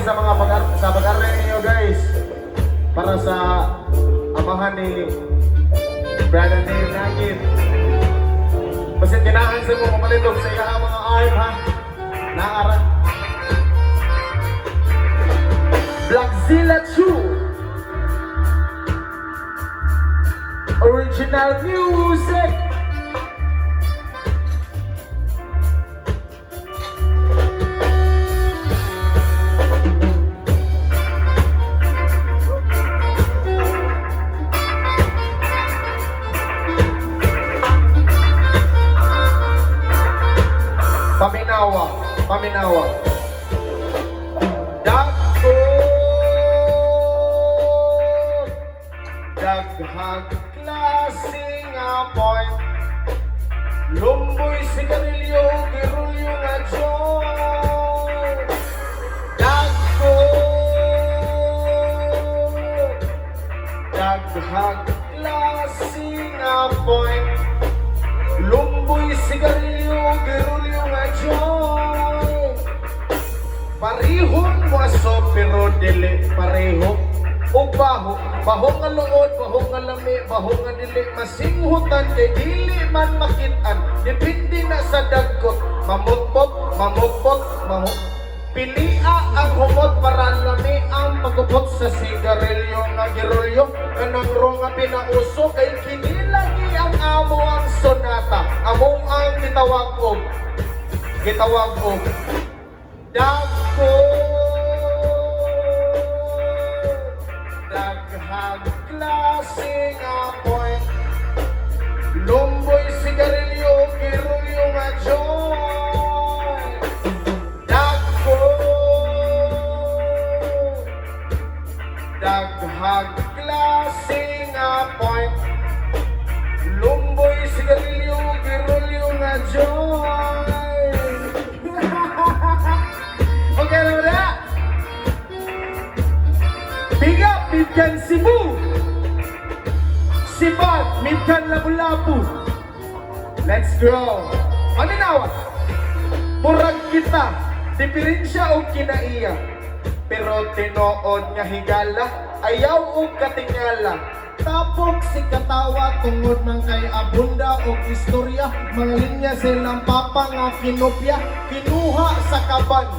sa mga pag-arte ninyo guys. Para sa amahan ni Brother Dave Nagin. Kasi tinahan sa mo kapalitog sa iya mga art ha. Naara. Blackzilla 2 Original music. Paminawa. Daghang klase nga point. Lumboy, sigarilyo, girulyo nga joint. Daghang klase nga point. Lumboy, sigarilyo, girulyo nga joint. Parihon mo aso pero dili pareho. O baho nga luod, baho nga lami, baho nga dili masinghutan kay dili man makitaan. Depende na sa dagkot, mamukpok, pilia ang humot para lami ang pagupot sa sigarilyo nga girulyo. Kanang rong nga pinauso kay kinilagi ang amo ang sonata. Among ang gitawag og dako. Daghang klase nga point. Lumboy, sigarilyo, girulyo nga joint. Daghang klase nga point. Lumboy, sigarilyo, girulyo nga joint. Okay na ba? Big up, Midkan Cebu. Sibag, Midkan Lapu-Lapu. Let's go. Paminawa. Murag kita, diferensya o kinaiya. Pero tinood nga higala, ayaw o katingala. Tapok si katawa tungod ng kay abunda o istorya. Mga linya silang papa nga kinopya. Kinuha sa kaban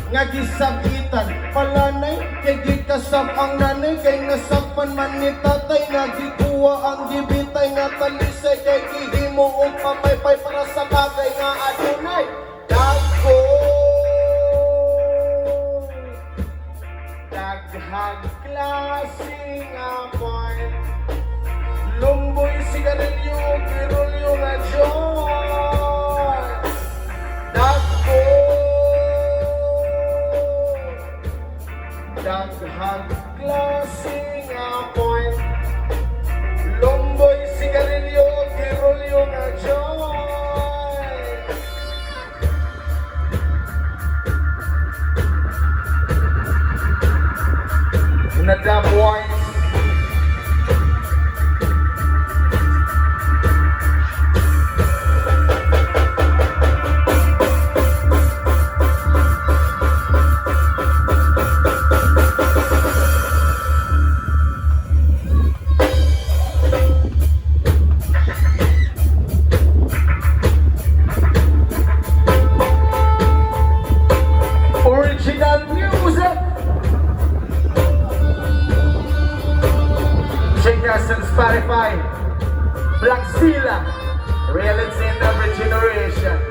nga gisakitan. Palanay kay gikasab ang nanay, kay nasapan man ni tatay. Nga gikuha ang gibitay nga talisay, kay gihimo o pamaypay para sa bagay nga adunay. Daghang klase nga point. Lumboy, sigarilyo, girulyo nga joint. Daghang klase nga point. Lumboy, sigarilyo, girulyo nga joint. Unadam wines. Original music. Check us on Spotify. Blackzilla, reality in every generation.